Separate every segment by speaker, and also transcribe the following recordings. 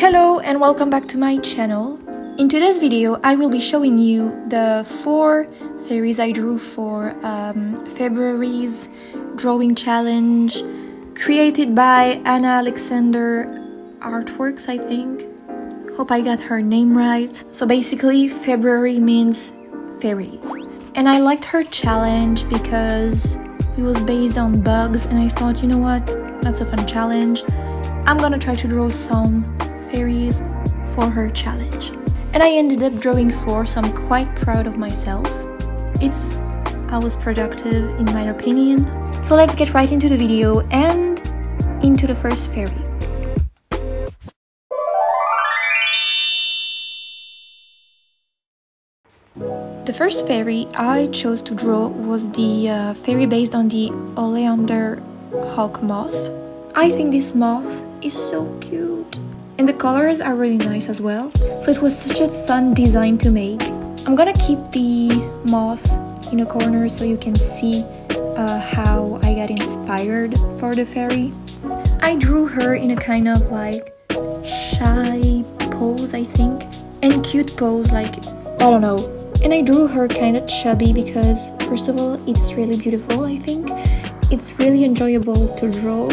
Speaker 1: Hello and welcome back to my channel. In today's video I will be showing you the 4 fairies I drew for Faebruary's drawing challenge created by Anna Alexander Artworks, I think. Hope I got her name right. So basically February means fairies. And I liked her challenge because it was based on bugs and I thought, you know what, that's a fun challenge. I'm gonna try to draw some fairies for her challenge. And I ended up drawing 4, so I'm quite proud of myself. I was productive in my opinion. So let's get right into the video and into the first fairy. The first fairy I chose to draw was the fairy based on the oleander hawk moth. I think this moth is so cute. And the colors are really nice as well. So it was such a fun design to make. I'm gonna keep the moth in a corner so you can see how I got inspired for the fairy. I drew her in a kind of like shy pose, I think. And cute pose, like, I don't know. And I drew her kind of chubby because, first of all, it's really beautiful, I think. It's really enjoyable to draw.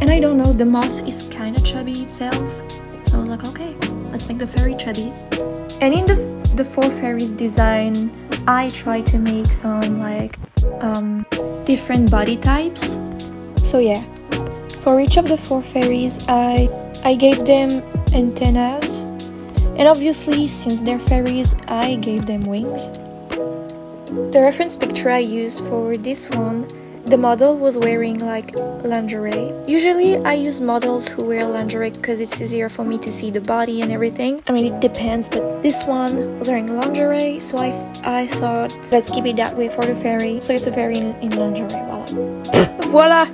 Speaker 1: And I don't know, the moth is kind of chubby itself. So I was like, okay, let's make the fairy chubby. And in the 4 fairies design, I tried to make some like different body types. So yeah, for each of the 4 fairies, I gave them antennas. And obviously, since they're fairies, I gave them wings. The reference picture I used for this one, the model was wearing like lingerie. Usually I use models who wear lingerie because it's easier for me to see the body and everything. I mean, it depends, but this one was wearing lingerie, so I thought, let's keep it that way for the fairy. So it's a fairy in lingerie, voila. Voila!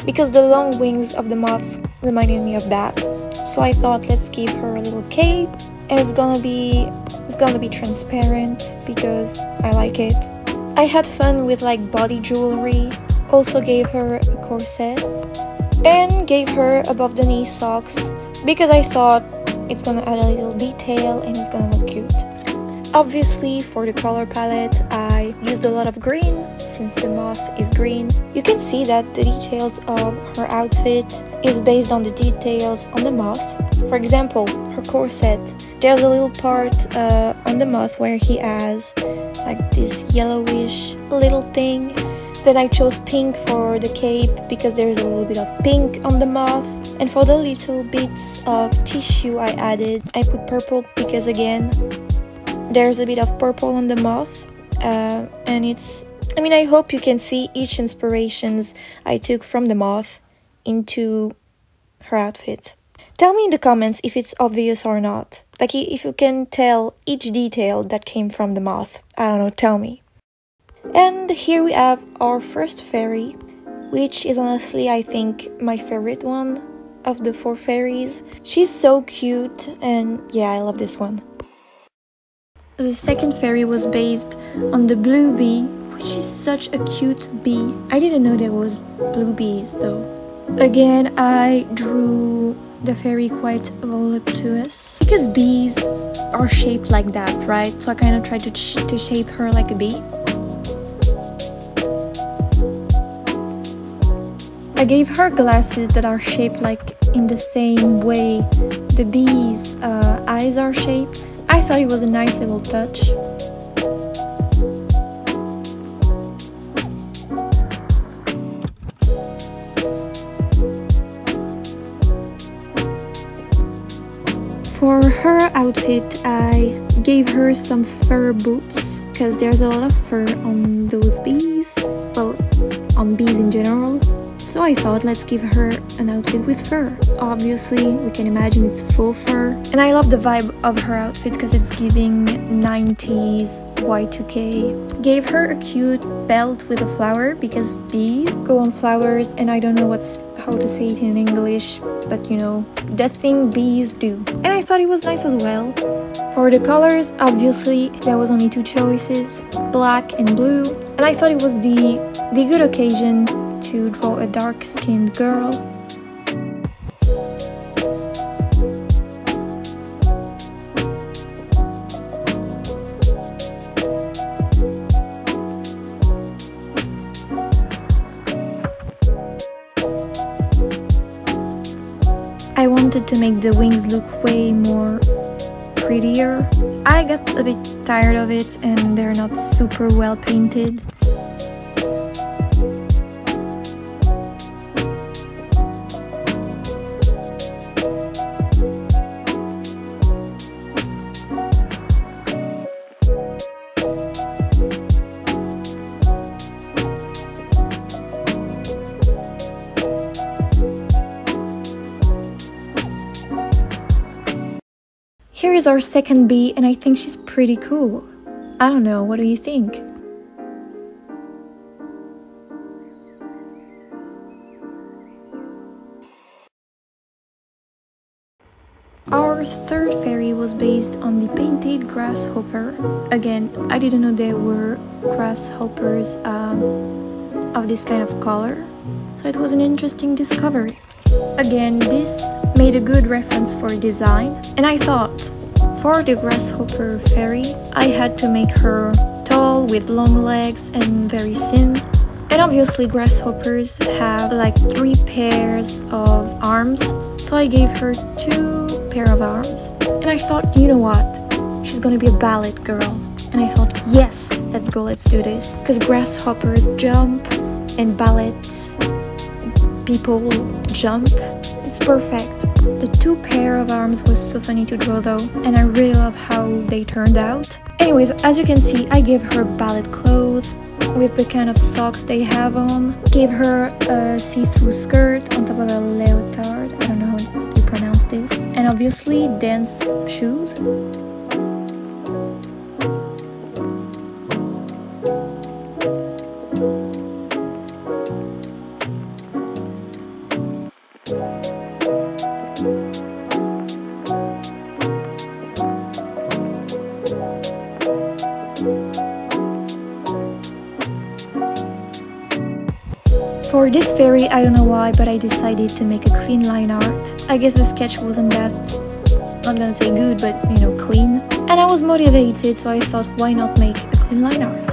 Speaker 1: Because the long wings of the moth reminded me of that. So I thought, let's give her a little cape, and it's gonna be transparent because I like it. I had fun with like body jewelry, also gave her a corset, and gave her above the knee socks because I thought it's gonna add a little detail and it's gonna look cute. Obviously, for the color palette, I used a lot of green since the moth is green. You can see that the details of her outfit is based on the details on the moth. For example, her corset, there's a little part on the moth where he has like this yellowish little thing. Then I chose pink for the cape because there's a little bit of pink on the moth. And for the little bits of tissue I added, I put purple because again, there's a bit of purple on the moth. And I hope you can see each inspirations I took from the moth into her outfit. Tell me in the comments if it's obvious or not. Like if you can tell each detail that came from the moth. I don't know, tell me. And here we have our first fairy, which is honestly, I think, my favorite one of the 4 fairies. She's so cute and yeah, I love this one. The second fairy was based on the blue bee, which is such a cute bee. I didn't know there was blue bees though. Again, I drew the fairy quite voluptuous because bees are shaped like that, right? So I kind of tried to shape her like a bee. I gave her glasses that are shaped like in the same way the bee's eyes are shaped. I thought it was a nice little touch. For her outfit, I gave her some fur boots because there's a lot of fur on those bees, well, on bees in general. So I thought, let's give her an outfit with fur. Obviously, we can imagine it's faux fur. And I love the vibe of her outfit because it's giving 90s Y2K. Gave her a cute belt with a flower because bees go on flowers and I don't know how to say it in English, but you know, the thing bees do. And I thought it was nice as well. For the colors, obviously, there was only 2 choices, black and blue. And I thought it was the good occasion to draw a dark-skinned girl. I wanted to make the wings look way more prettier. I got a bit tired of it and they're not super well painted. Here is our second bee, and I think she's pretty cool. I don't know, what do you think? Our third fairy was based on the painted grasshopper. Again, I didn't know there were grasshoppers of this kind of color, so it was an interesting discovery. Again, this made a good reference for design, and I thought, for the grasshopper fairy, I had to make her tall with long legs and very thin. And obviously grasshoppers have like 3 pairs of arms, so I gave her 2 pair of arms. And I thought, you know what, she's gonna be a ballet girl. And I thought, yes, let's go, let's do this. Because grasshoppers jump and ballet people jump. It's perfect. The 2 pair of arms was so funny to draw though, and I really love how they turned out. Anyways, as you can see, I gave her ballet clothes with the kind of socks they have on. Gave her a see-through skirt on top of a leotard, I don't know how you pronounce this, and obviously dance shoes. For this fairy, I don't know why, but I decided to make a clean line art. I guess the sketch wasn't that, not gonna say good, but you know, clean. And I was motivated, so I thought, why not make a clean line art?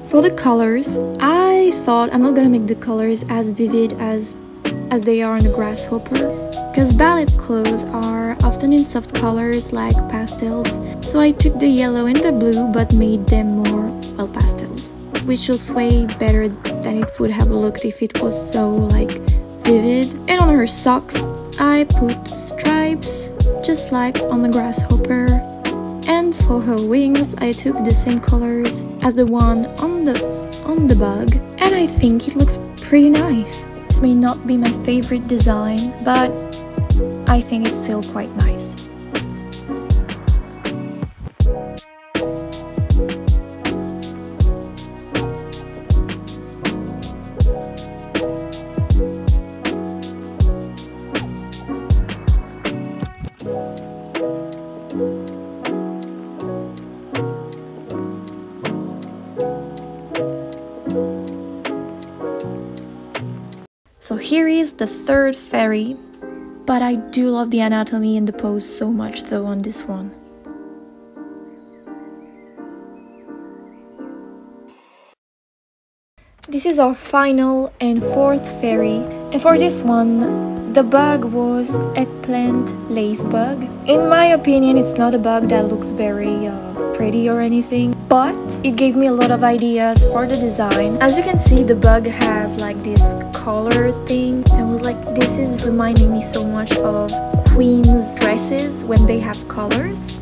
Speaker 1: For the colors, I thought I'm not gonna make the colors as vivid as they are in the grasshopper, because ballet clothes are often in soft colors like pastels, so I took the yellow and the blue but made them more, well, pastels, which looks way better than it would have looked if it was so like vivid. And on her socks I put stripes just like on the grasshopper. And for her wings, I took the same colors as the one on the bug, and I think it looks pretty nice. This may not be my favorite design, but I think it's still quite nice. So here is the third fairy, but I do love the anatomy and the pose so much though on this one. This is our final and fourth fairy, and for this one, the bug was eggplant lace bug. In my opinion, it's not a bug that looks very pretty or anything, but it gave me a lot of ideas for the design. As you can see, the bug has like this collar thing, and I was like, this is reminding me so much of queens' dresses when they have collars.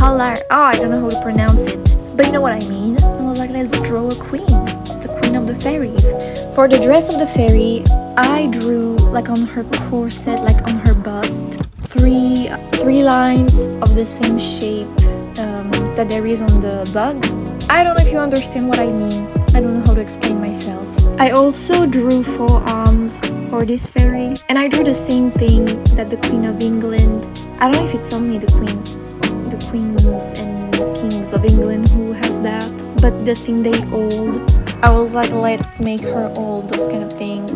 Speaker 1: I don't know how to pronounce it, but you know what I mean. I was like, let's draw a queen, the queen of the fairies. For the dress of the fairy, I drew like on her corset, like on her bust, three lines of the same shape that there is on the bug. I don't know if you understand what I mean. I don't know how to explain myself. I also drew 4 arms for this fairy, and I drew the same thing that the Queen of England. I don't know if it's only the queens and kings of England who has that, but the thing they hold, I was like, let's make her hold those kind of things.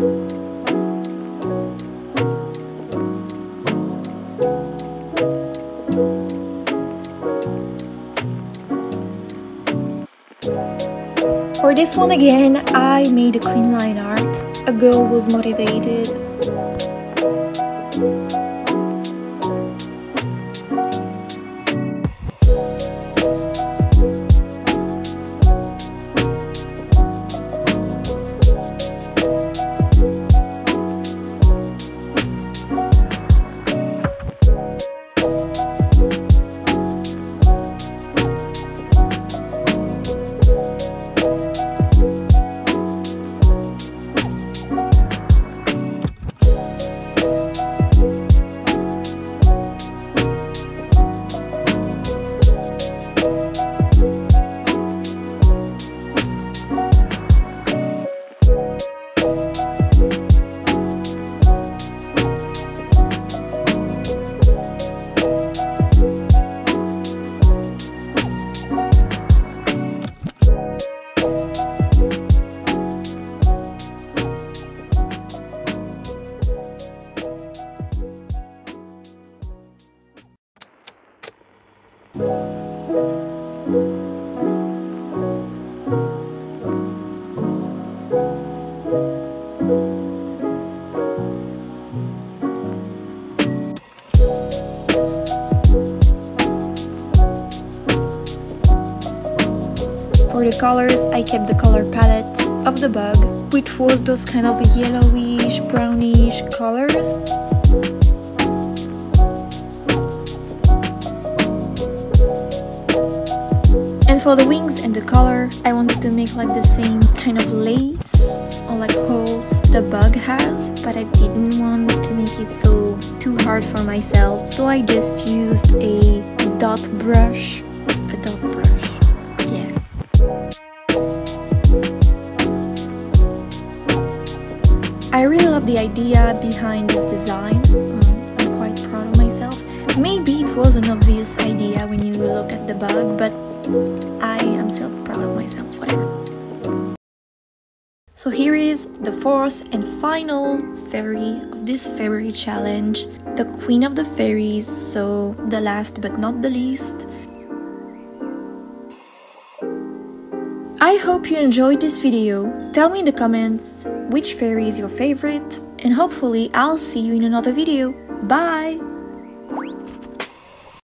Speaker 1: For this one again, I made a clean line art. A girl was motivated. For the colors, I kept the color palette of the bug, which was those kind of yellowish, brownish colors. And for the wings and the color, I wanted to make like the same kind of lace or like holes the bug has, but I didn't want to make it so too hard for myself, so I just used a dot brush. Yeah. I really love the idea behind this design. I'm quite proud of myself. Maybe it was an obvious idea when you look at the bug, but I am still proud of myself, whatever. So here is the 4th and final fairy of this February challenge, the Queen of the Fairies, so the last but not the least. I hope you enjoyed this video. Tell me in the comments which fairy is your favorite, and hopefully I'll see you in another video. Bye!